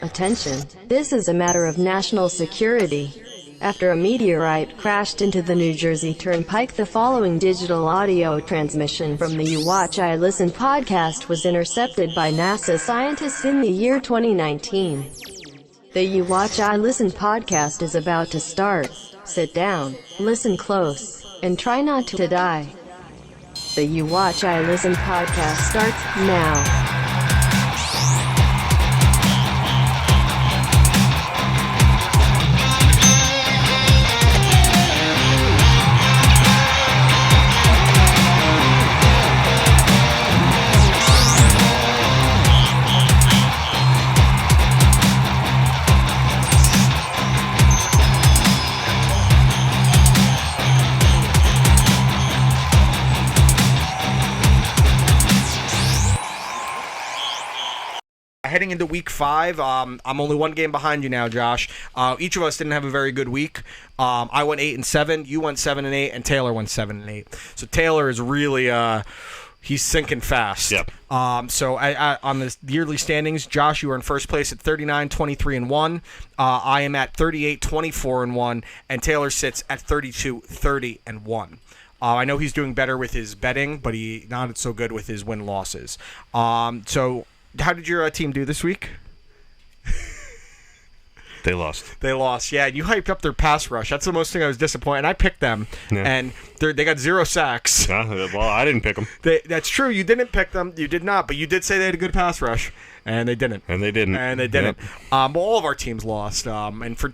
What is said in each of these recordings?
Attention, this is a matter of national security. After a meteorite crashed into the New Jersey Turnpike, the following digital audio transmission from the You Watch I Listen podcast was intercepted by NASA scientists in the year 2019. The You Watch I Listen podcast is about to start. Sit down, listen close, and try not to die. The You Watch I Listen podcast starts now. Heading into week 5, I'm only one game behind you now, Josh. Each of us didn't have a very good week. I went 8-7, you went 7-8, and Taylor went 7-8. So Taylor is really he's sinking fast. Yep. So on the yearly standings, Josh, you are in first place at 39-23-1. I am at 38-24-1, and Taylor sits at 32-30-1. I know he's doing better with his betting, but he not so good with his win-losses. So how did your team do this week? They lost. They lost, yeah. You hyped up their pass rush. That's the most thing I was disappointed. And I picked them, and they got 0 sacks. Well, I didn't pick them. That's true. You didn't pick them. You did not, but you did say they had a good pass rush, and they didn't. Yep. Well, all of our teams lost. And for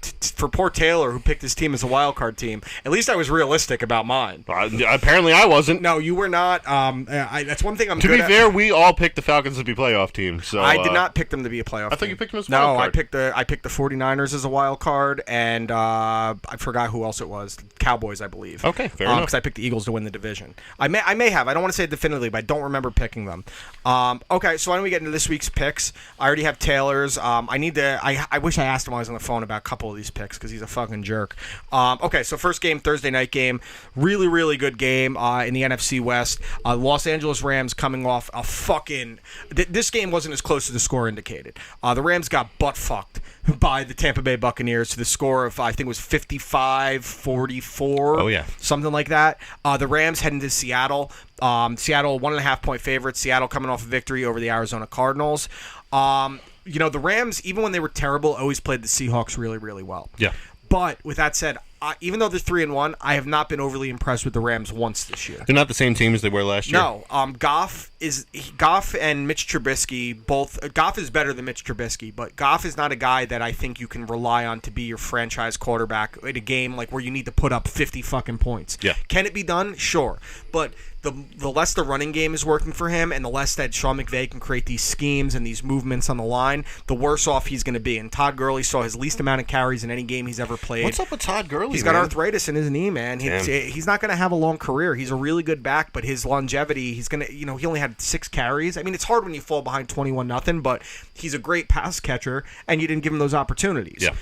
poor Taylor, who picked his team as a wild card team, at least I was realistic about mine. Apparently, I wasn't. No, you were not. That's one thing I'm to good be at. fair, we all picked the Falcons to be playoff team. So I did not pick them to be a playoff team. I thought you picked them as a wild card. No, I picked the 49ers as a wild card, and I forgot who else it was. The Cowboys, I believe. Okay, fair enough. Because I picked the Eagles to win the division. I may have. I don't want to say it definitively, but I don't remember picking them. Okay, so why don't we get into this week's picks? I already have Taylor's. I wish I asked him while I was on the phone about a couple of these picks because he's a fucking jerk. Okay, so first game, Thursday night game. Really, really good game in the NFC West. Los Angeles Rams coming off a fucking... This game wasn't as close as the score indicated. The Rams got butt-fucked by the Tampa Bay Buccaneers to the score of, I think it was 55-44. Oh, yeah. Something like that. The Rams heading to Seattle. Seattle, 1.5-point favorites. Seattle coming off a victory over the Arizona Cardinals. The Rams, even when they were terrible, always played the Seahawks really, really well. Yeah. But with that said, even though they're 3-1, I have not been overly impressed with the Rams once this year. They're not the same team as they were last year. No, Goff and Mitch Trubisky both. Goff is better than Mitch Trubisky, but Goff is not a guy that I think you can rely on to be your franchise quarterback in a game like where you need to put up 50 fucking points. Yeah. Can it be done? Sure, but the less the running game is working for him, and the less that Sean McVay can create these schemes and these movements on the line, the worse off he's going to be. And Todd Gurley saw his least amount of carries in any game he's ever played. What's up with Todd Gurley? He's got arthritis in his knee, man. He's not going to have a long career. He's a really good back, but his longevity, he's going to, he only had 6 carries. I mean, it's hard when you fall behind 21-0, but he's a great pass catcher, and you didn't give him those opportunities. Yeah.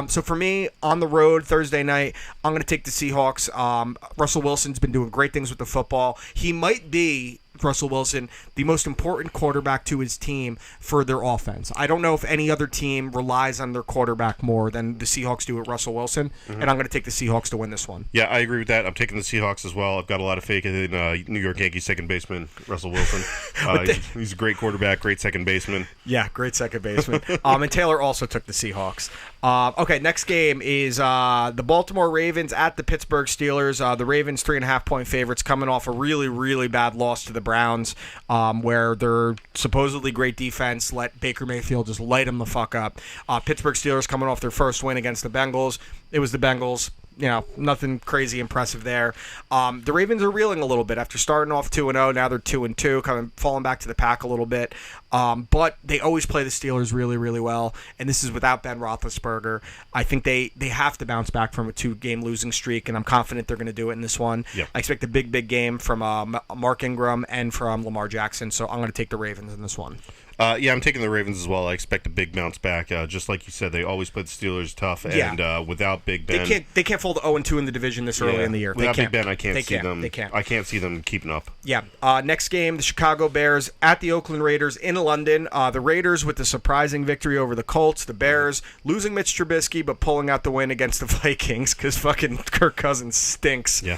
So for me, on the road Thursday night, I'm going to take the Seahawks. Russell Wilson's been doing great things with the football. He might be, Russell Wilson, the most important quarterback to his team for their offense. I don't know if any other team relies on their quarterback more than the Seahawks do with Russell Wilson, and I'm going to take the Seahawks to win this one. Yeah, I agree with that. I'm taking the Seahawks as well. I've got a lot of faith in New York Yankees second baseman Russell Wilson. He's a great quarterback, great second baseman. Yeah, great second baseman. And Taylor also took the Seahawks. Okay, next game is the Baltimore Ravens at the Pittsburgh Steelers. The Ravens 3.5-point favorites coming off a really, really bad loss to the Browns, where their supposedly great defense let Baker Mayfield just light them the fuck up. Pittsburgh Steelers coming off their first win against the Bengals. It was the Bengals. Nothing crazy impressive there. The Ravens are reeling a little bit after starting off 2-0. Now they're 2-2, falling back to the pack a little bit. But they always play the Steelers really, really well, and this is without Ben Roethlisberger. I think they have to bounce back from a 2-game losing streak, and I'm confident they're going to do it in this one. Yep. I expect a big, big game from Mark Ingram and from Lamar Jackson, so I'm going to take the Ravens in this one. Yeah, I'm taking the Ravens as well. I expect a big bounce back. Just like you said, they always played the Steelers tough, and without Big Ben, they can't fold 0-2 in the division this early in the year. Without Big Ben, I can't see them. They can't. I can't see them keeping up. Yeah. Next game, the Chicago Bears at the Oakland Raiders in London. The Raiders with the surprising victory over the Colts. The Bears losing Mitch Trubisky but pulling out the win against the Vikings because fucking Kirk Cousins stinks. Yeah.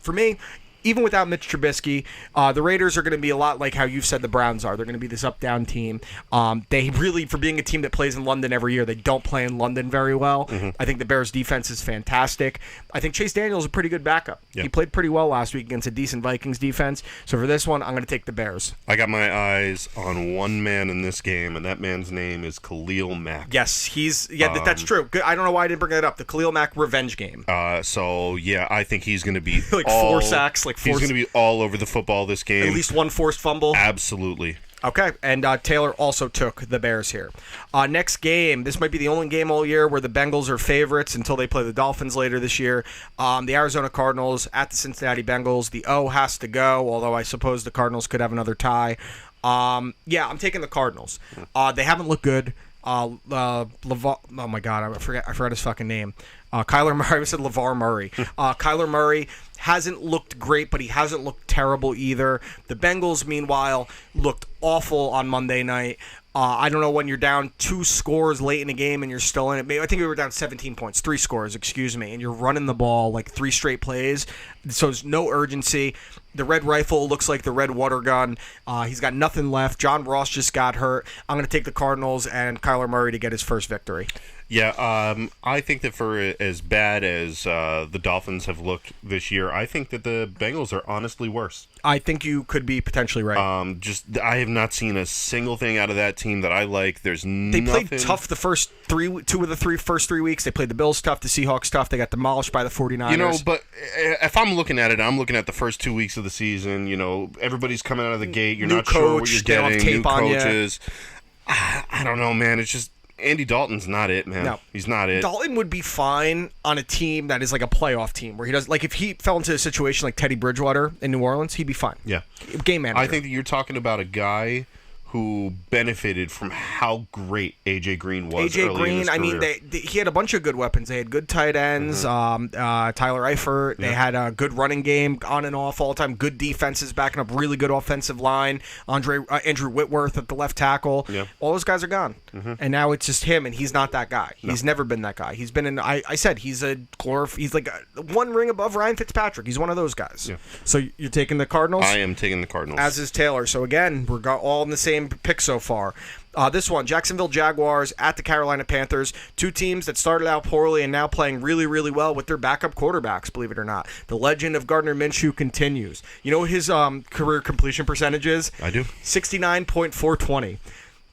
For me, even without Mitch Trubisky, the Raiders are going to be a lot like how you've said the Browns are. They're going to be this up-down team. They really, for being a team that plays in London every year, they don't play in London very well. I think the Bears' defense is fantastic. I think Chase Daniel is a pretty good backup. He played pretty well last week against a decent Vikings defense. So for this one, I'm going to take the Bears. I got my eyes on one man in this game, and that man's name is Khalil Mack. Yes, that's true. Good. I don't know why I didn't bring that up. The Khalil Mack revenge game. So yeah, I think he's going to be like 4 sacks, he's going to be all over the football this game. At least one forced fumble. Absolutely. Okay, and Taylor also took the Bears here. Next game, this might be the only game all year where the Bengals are favorites until they play the Dolphins later this year. The Arizona Cardinals at the Cincinnati Bengals. The O has to go, although I suppose the Cardinals could have another tie. I'm taking the Cardinals. They haven't looked good. Oh my God, I forgot his fucking name. Kyler Murray. I said LeVar Murray. Kyler Murray hasn't looked great, but he hasn't looked terrible either. The Bengals, meanwhile, looked awful on Monday night. I don't know when you're down 2 scores late in the game and you're still in it. I think we were down 17 points, 3 scores, excuse me, and you're running the ball like 3 straight plays. So there's no urgency. The red rifle looks like the red water gun. He's got nothing left. John Ross just got hurt. I'm going to take the Cardinals and Kyler Murray to get his first victory. Yeah, I think that for as bad as the Dolphins have looked this year, I think that the Bengals are honestly worse. I think you could be potentially right. I have not seen a single thing out of that team that I like. There's nothing. They played tough the first first 3 weeks. They played the Bills tough, the Seahawks tough. They got demolished by the 49ers. But if I'm looking at it, I'm looking at the first 2 weeks of the season. Everybody's coming out of the gate. You're not sure what you're getting. New coaches. I don't know, man. It's just Andy Dalton's not it, man. No. He's not it. Dalton would be fine on a team that is like a playoff team where he does, like if he fell into a situation like Teddy Bridgewater in New Orleans, he'd be fine. Yeah. Game manager. I think that you're talking about a guy who benefited from how great A.J. Green was. A.J. Green, I mean, he had a bunch of good weapons. They had good tight ends, Tyler Eifert. They had a good running game on and off all the time. Good defenses backing up really good offensive line. Andrew Whitworth at the left tackle. Yeah. All those guys are gone. And now it's just him, and he's not that guy. He's never been that guy. He's been in, I said, he's like one ring above Ryan Fitzpatrick. He's one of those guys. Yeah. So you're taking the Cardinals? I am taking the Cardinals. As is Taylor. So again, we're all in the same pick so far. This one, Jacksonville Jaguars at the Carolina Panthers. 2 teams that started out poorly and now playing really, really well with their backup quarterbacks, believe it or not. The legend of Gardner Minshew continues. You know what his career completion percentage is? I do. 69.420.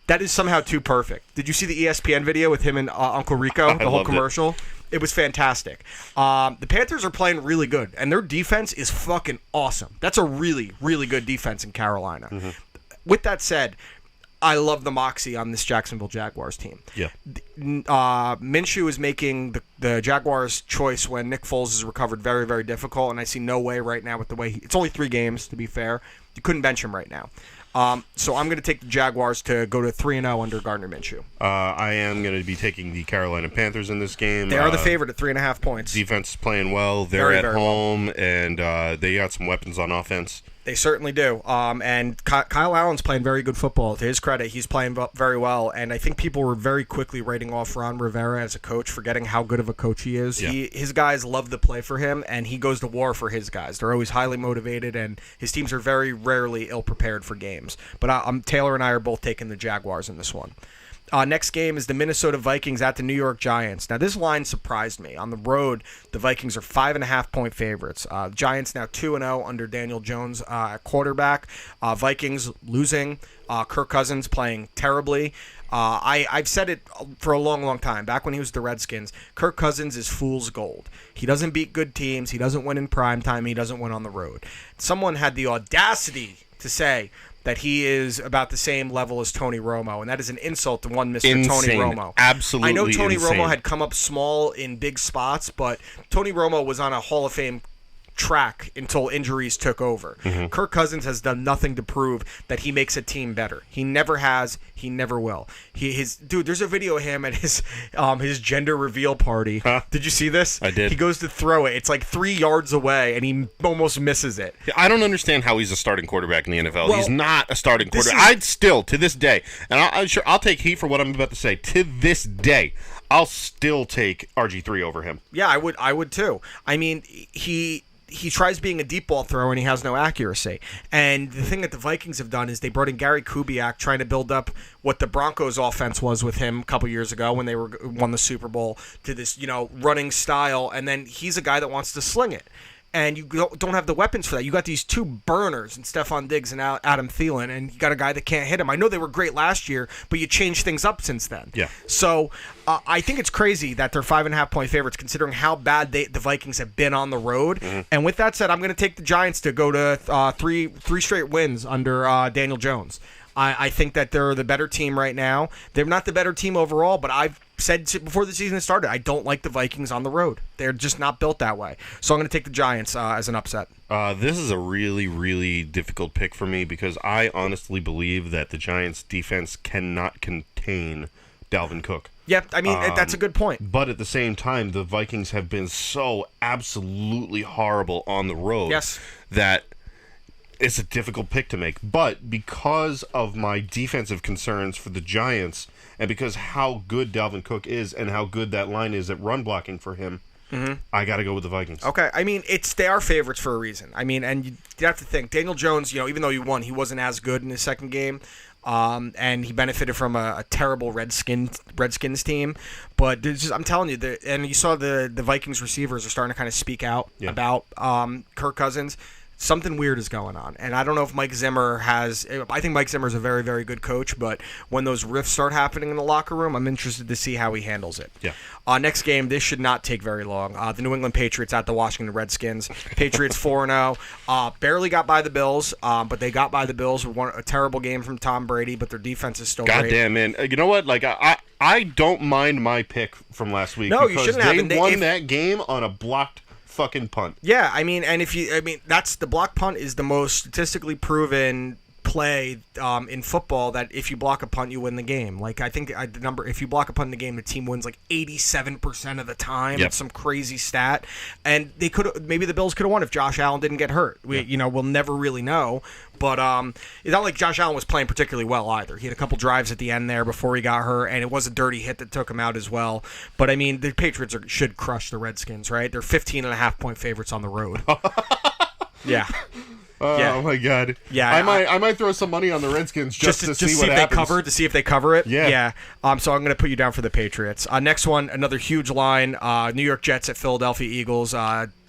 That is somehow too perfect. Did you see the ESPN video with him and Uncle Rico, the whole commercial? It was fantastic. The Panthers are playing really good, and their defense is fucking awesome. That's a really, really good defense in Carolina. With that said, I love the moxie on this Jacksonville Jaguars team. Yeah. Minshew is making the Jaguars' choice when Nick Foles is recovered very, very difficult, and I see no way right now with the way it's only 3 games, to be fair. You couldn't bench him right now. So I'm going to take the Jaguars to go to 3-0 under Gardner Minshew. I am going to be taking the Carolina Panthers in this game. They are the favorite at 3.5 points. Defense is playing well. They're at home, and they got some weapons on offense. They certainly do. And Kyle Allen's playing very good football. To his credit, he's playing very well. And I think people were very quickly writing off Ron Rivera as a coach, forgetting how good of a coach he is. Yeah. His guys love to play for him, and he goes to war for his guys. They're always highly motivated, and his teams are very rarely ill-prepared for games. But Taylor and I are both taking the Jaguars in this one. Next game is the Minnesota Vikings at the New York Giants. Now, this line surprised me. On the road, the Vikings are 5.5-point favorites. Giants now 2-0 under Daniel Jones at quarterback. Vikings losing. Kirk Cousins playing terribly. I've said it for a long, long time. Back when he was the Redskins, Kirk Cousins is fool's gold. He doesn't beat good teams. He doesn't win in prime time. He doesn't win on the road. Someone had the audacity to say that he is about the same level as Tony Romo, and that is an insult to one Mr. Insane. Tony Romo. Absolutely I know Tony insane. Romo had come up small in big spots, but Tony Romo was on a Hall of Fame track until injuries took over. Kirk Cousins has done nothing to prove that he makes a team better. He never has. He never will. Dude, there's a video of him at his gender reveal party. Huh? Did you see this? I did. He goes to throw it. It's like 3 yards away, and he almost misses it. I don't understand how he's a starting quarterback in the NFL. Well, he's not a starting quarterback. I'd still, to this day, and I'll take heat for what I'm about to say. To this day, I'll still take RG3 over him. Yeah, I would too. I mean, he tries being a deep ball thrower and he has no accuracy. And the thing that the Vikings have done is they brought in Gary Kubiak trying to build up what the Broncos offense was with him a couple years ago when they won the Super Bowl to this, running style. And then he's a guy that wants to sling it. And you don't have the weapons for that. You got these two burners in Stephon Diggs and Adam Thielen, and you got a guy that can't hit him. I know they were great last year, but you changed things up since then. Yeah. So I think it's crazy that they're 5.5-point favorites, considering how bad the Vikings have been on the road. Mm-hmm. And with that said, I'm going to take the Giants to go to three straight wins under Daniel Jones. I think that they're the better team right now. They're not the better team overall, but I've said before the season started, I don't like the Vikings on the road. They're just not built that way. So I'm going to take the Giants as an upset. This is a really, really difficult pick for me because I honestly believe that the Giants' defense cannot contain Dalvin Cook. Yep, I mean, that's a good point. But at the same time, the Vikings have been so absolutely horrible on the road that it's a difficult pick to make. But because of my defensive concerns for the Giants and because how good Dalvin Cook is and how good that line is at run blocking for him, I got to go with the Vikings. Okay, I mean, they are favorites for a reason. I mean, and you have to think, Daniel Jones, even though he won, he wasn't as good in his second game. And he benefited from a terrible Redskins team. But I'm telling you, and you saw the Vikings receivers are starting to kind of speak out about Kirk Cousins. Something weird is going on. And I don't know if Mike Zimmer I think Mike Zimmer is a very, very good coach, but when those rifts start happening in the locker room, I'm interested to see how he handles it. Yeah. Next game, this should not take very long. The New England Patriots at the Washington Redskins. Patriots 4-0. Barely got by the Bills, but they got by the Bills with a terrible game from Tom Brady, but their defense is still great. Goddamn, man. You know what? Like, I don't mind my pick from last week. No, you shouldn't have. They won that game on a blocked fucking punt. Yeah, I mean, and that's the block punt is the most statistically proven play in football, that if you block a punt, you win the game. Like, I think the number, if you block a punt in the game, the team wins like 87% of the time. Yep. It's some crazy stat. And maybe the Bills could have won if Josh Allen didn't get hurt. We'll never really know. But it's not like Josh Allen was playing particularly well either. He had a couple drives at the end there before he got hurt, and it was a dirty hit that took him out as well. But, I mean, the Patriots should crush the Redskins, right? They're 15.5-point favorites on the road. Yeah. Oh my God! Yeah, I might throw some money on the Redskins just to see what happens. To see if they cover it. Yeah. So I'm going to put you down for the Patriots. Next one, another huge line. New York Jets at Philadelphia Eagles.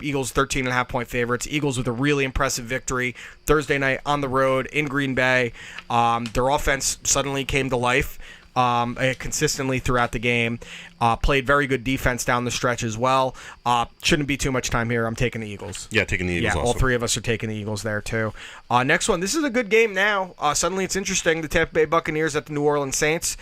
Eagles 13.5-point favorites. Eagles with a really impressive victory Thursday night on the road in Green Bay. Their offense suddenly came to life. Consistently throughout the game. Played very good defense down the stretch as well. Shouldn't be too much time here. I'm taking the Eagles. Yeah, taking the Eagles also. All three of us are taking the Eagles there too. Next one. This is a good game now. Suddenly it's interesting. The Tampa Bay Buccaneers at the New Orleans Saints.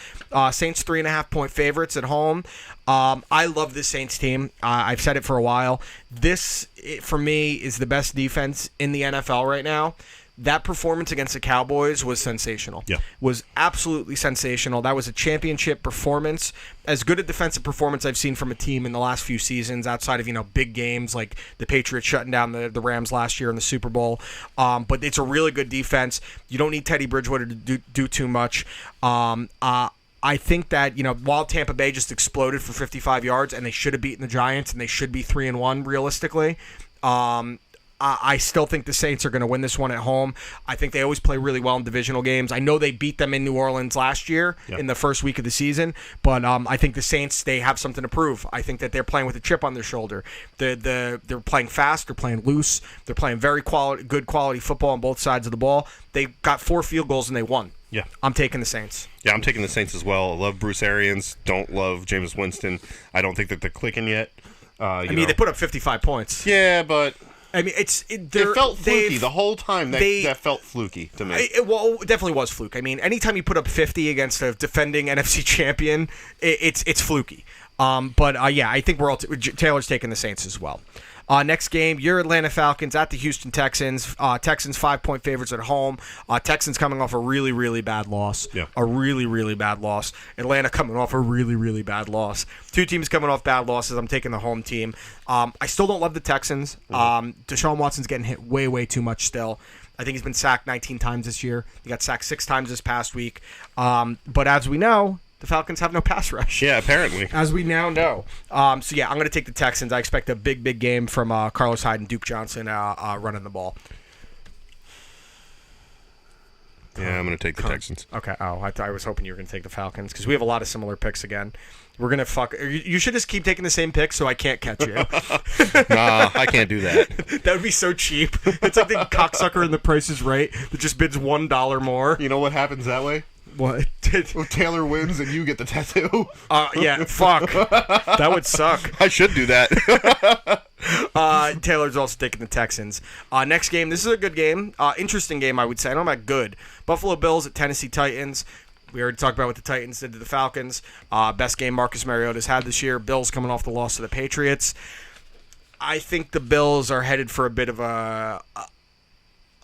Saints 3.5-point favorites at home. I love this Saints team. I've said it for a while. This, for me, is the best defense in the NFL right now. That performance against the Cowboys was sensational. Yeah. Was absolutely sensational. That was a championship performance. As good a defensive performance I've seen from a team in the last few seasons, outside of, big games like the Patriots shutting down the Rams last year in the Super Bowl. But it's a really good defense. You don't need Teddy Bridgewater to do too much. I think that, while Tampa Bay just exploded for 55 yards and they should have beaten the Giants and they should be 3-1 realistically, I still think the Saints are going to win this one at home. I think they always play really well in divisional games. I know they beat them in New Orleans last year in the first week of the season, but I think the Saints, they have something to prove. I think that they're playing with a chip on their shoulder. They're playing fast. They're playing loose. They're playing very good quality football on both sides of the ball. They got 4 field goals and they won. Yeah. I'm taking the Saints. Yeah, I'm taking the Saints as well. I love Bruce Arians. Don't love Jameis Winston. I don't think that they're clicking yet. They put up 55 points. Yeah, but I mean, it felt fluky the whole time. That felt fluky to me. It definitely was fluke. I mean, anytime you put up 50 against a defending NFC champion, it's fluky. I think Taylor's taking the Saints as well. Next game, your Atlanta Falcons at the Houston Texans. Texans 5-point favorites at home. Texans coming off a really, really bad loss. Yeah. A really, really bad loss. Atlanta coming off a really, really bad loss. Two teams coming off bad losses. I'm taking the home team. I still don't love the Texans. Deshaun Watson's getting hit way, way too much still. I think he's been sacked 19 times this year. He got sacked 6 times this past week. But as we know, the Falcons have no pass rush. Yeah, apparently. As we now know. I'm going to take the Texans. I expect a big, big game from Carlos Hyde and Duke Johnson running the ball. Yeah, I'm going to take the Texans. Okay. I was hoping you were going to take the Falcons because we have a lot of similar picks again. We're going to fuck. You should just keep taking the same picks so I can't catch you. Nah, I can't do that. That would be so cheap. It's like the cocksucker in The Price is Right that just bids $1 more. You know what happens that way? What? Well, Taylor wins and you get the tattoo. Yeah, fuck. That would suck. I should do that. Taylor's also taking the Texans. Next game, this is a good game. Interesting game, I would say. I don't know about good. Buffalo Bills at Tennessee Titans. We already talked about what the Titans did to the Falcons. Best game Marcus Mariota's had this year. Bills coming off the loss to the Patriots. I think the Bills are headed for a bit of a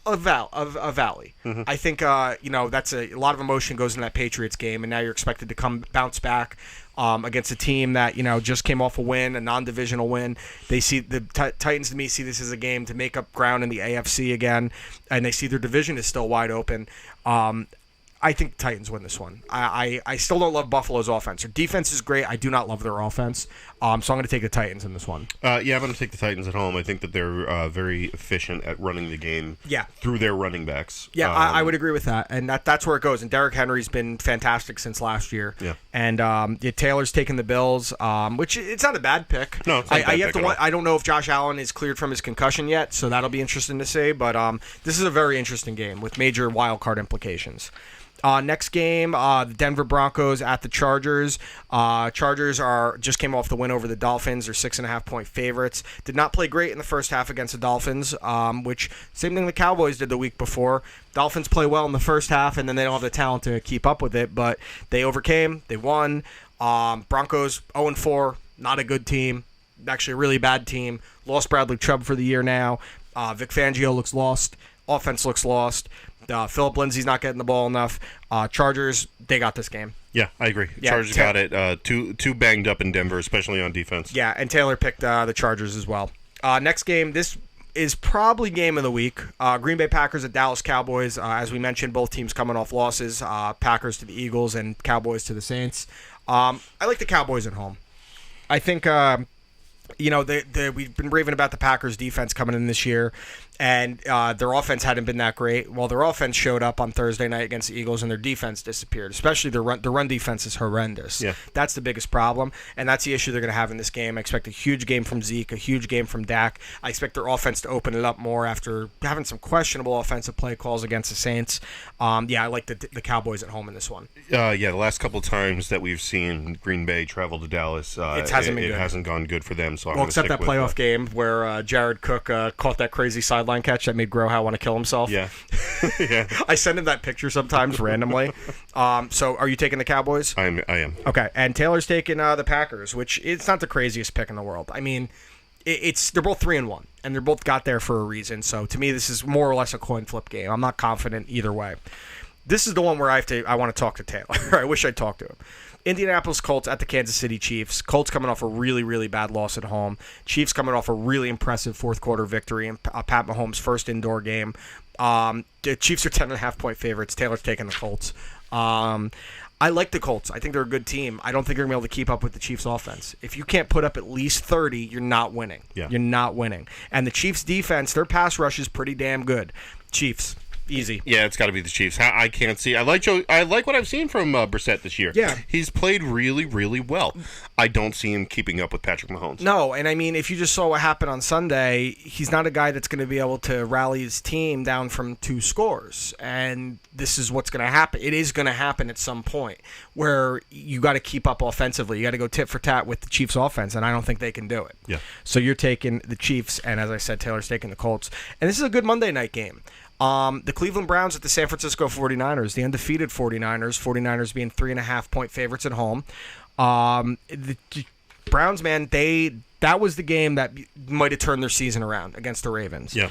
valley. Mm-hmm. I think that's a lot of emotion goes in that Patriots game, and now you're expected to bounce back against a team that just came off a win, a non-divisional win. They see the Titans to me see this as a game to make up ground in the AFC again, and they see their division is still wide open. I think the Titans win this one. I still don't love Buffalo's offense. Their defense is great. I do not love their offense. So I'm going to take the Titans in this one. I'm going to take the Titans at home. I think that they're very efficient at running the game through their running backs. Yeah, I would agree with that. And that's where it goes. And Derrick Henry's been fantastic since last year. Yeah. And Taylor's taking the Bills, which it's not a bad pick. No, it's not a bad pick at all. I don't know if Josh Allen is cleared from his concussion yet, so that'll be interesting to see. But this is a very interesting game with major wild card implications. Next game, the Denver Broncos at the Chargers. Chargers just came off the win over the Dolphins. They're 6.5-point favorites. Did not play great in the first half against the Dolphins, which same thing the Cowboys did the week before. Dolphins play well in the first half, and then they don't have the talent to keep up with it, but they overcame. They won. Broncos 0-4, not a good team. Actually a really bad team. Lost Bradley Chubb for the year now. Vic Fangio looks lost. Offense looks lost. Philip Lindsay's not getting the ball enough. Chargers, they got this game. Yeah, I agree. Yeah, Chargers got it. Too banged up in Denver, especially on defense. Yeah, and Taylor picked the Chargers as well. Next game, this is probably game of the week. Green Bay Packers at Dallas Cowboys. As we mentioned, both teams coming off losses. Packers to the Eagles and Cowboys to the Saints. I like the Cowboys at home. I think we've been raving about the Packers' defense coming in this year, and their offense hadn't been that great. Well, their offense showed up on Thursday night against the Eagles, and their defense disappeared. Especially their run defense is horrendous. Yeah. That's the biggest problem, and that's the issue they're going to have in this game. I expect a huge game from Zeke, a huge game from Dak. I expect their offense to open it up more after having some questionable offensive play calls against the Saints. I like the Cowboys at home in this one. The last couple times that we've seen Green Bay travel to Dallas, it hasn't gone good for them. So except that playoff game where Jared Cook caught that crazy sideline catch that made Grohow want to kill himself. Yeah. Yeah. I send him that picture sometimes randomly. So are you taking the Cowboys? I am. Okay, and Taylor's taking the Packers, which it's not the craziest pick in the world. I mean, they're both 3-1, and they're both got there for a reason. So to me, this is more or less a coin flip game. I'm not confident either way. This is the one where I want to talk to Taylor. I wish I'd talked to him. Indianapolis Colts at the Kansas City Chiefs. Colts coming off a really, really bad loss at home. Chiefs coming off a really impressive fourth quarter victory in Pat Mahomes' first indoor game. The Chiefs are 10.5-point favorites. Taylor's taking the Colts. I like the Colts. I think they're a good team. I don't think they're going to be able to keep up with the Chiefs' offense. If you can't put up at least 30, you're not winning. Yeah. You're not winning. And the Chiefs' defense, their pass rush is pretty damn good. Chiefs. Easy. Yeah, it's got to be the Chiefs. I can't see. I like what I've seen from Brissett this year. Yeah, he's played really, really well. I don't see him keeping up with Patrick Mahomes. No, and I mean, if you just saw what happened on Sunday, he's not a guy that's going to be able to rally his team down from 2 scores. And this is what's going to happen. It is going to happen at some point where you got to keep up offensively. You got to go tit for tat with the Chiefs' offense, and I don't think they can do it. Yeah. So you're taking the Chiefs, and as I said, Taylor's taking the Colts. And this is a good Monday night game. The Cleveland Browns at the San Francisco 49ers, the undefeated 49ers, 49ers being 3.5-point favorites at home. The Browns, man, they that was the game that might have turned their season around against the Ravens. Yeah.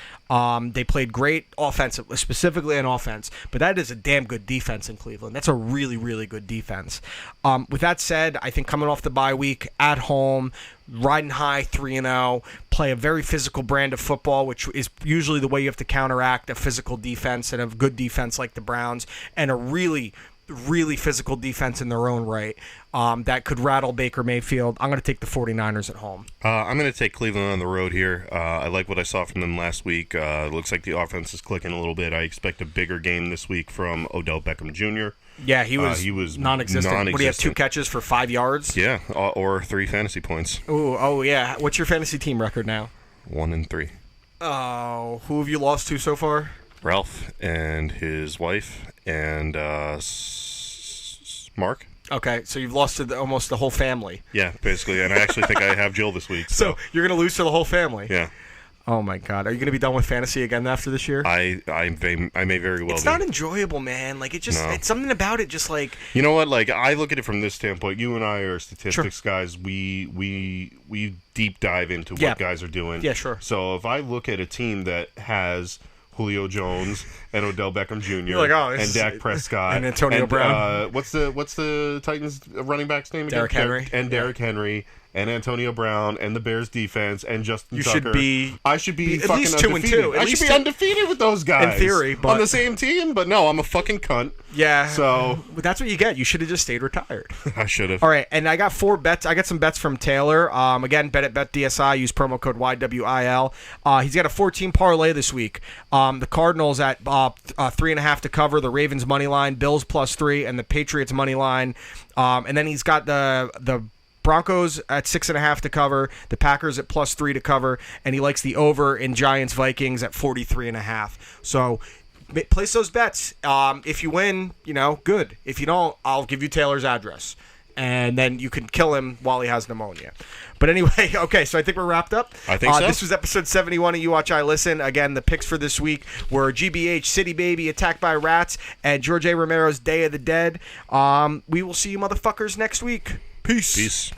They played great offensively, specifically on offense, but that is a damn good defense in Cleveland. That's a really, really good defense. With that said, I think coming off the bye week, at home, riding high 3-0, play a very physical brand of football, which is usually the way you have to counteract a physical defense and a good defense like the Browns, and a really physical defense in their own right that could rattle Baker Mayfield. I'm going to take the 49ers at home. I'm going to take Cleveland on the road here. I like what I saw from them last week. It looks like the offense is clicking a little bit. I expect a bigger game this week from Odell Beckham Jr. Yeah, he was non-existent. Would he have 2 catches for 5 yards? Yeah, or 3 fantasy points. Oh yeah. What's your fantasy team record now? 1-3. Oh, who have you lost to so far? Ralph and his wife and Mark. Okay, so you've lost to almost the whole family. Yeah, basically, and I actually think I have Jill this week. So you're going to lose to the whole family? Yeah. Oh my God, are you going to be done with fantasy again after this year? I may very well. It's not enjoyable, man. Like it's something about it. Just like you know what? Like I look at it from this standpoint. You and I are statistics guys. We deep dive into what guys are doing. Yeah, sure. So if I look at a team that has Julio Jones and Odell Beckham Jr. And Dak Prescott and Antonio Brown. What's the Titans running back's name again? Derrick Henry. And Derrick Henry and Antonio Brown and the Bears defense and Justin Tucker. I should be at fucking least undefeated. 2-2. I should be undefeated with those guys. In theory, but on the same team, but no, I'm a fucking cunt. Yeah. So that's what you get. You should have just stayed retired. I should have. All right, and I got 4 bets. I got some bets from Taylor. Again, bet at BetDSI. Use promo code YWIL. He's got a 14 parlay this week. The Cardinals at 3.5 to cover. The Ravens money line. Bills +3, and the Patriots money line. And then he's got the Broncos at 6.5 to cover, the Packers at +3 to cover, and he likes the over in Giants Vikings at 43.5. So place those bets. If you win, good. If you don't, I'll give you Taylor's address, and then you can kill him while he has pneumonia. But anyway, okay, so I think we're wrapped up. I think so. This was episode 71 of You Watch, I Listen. Again, the picks for this week were GBH, City Baby, Attacked by Rats, and George A. Romero's Day of the Dead. We will see you motherfuckers next week. Peace.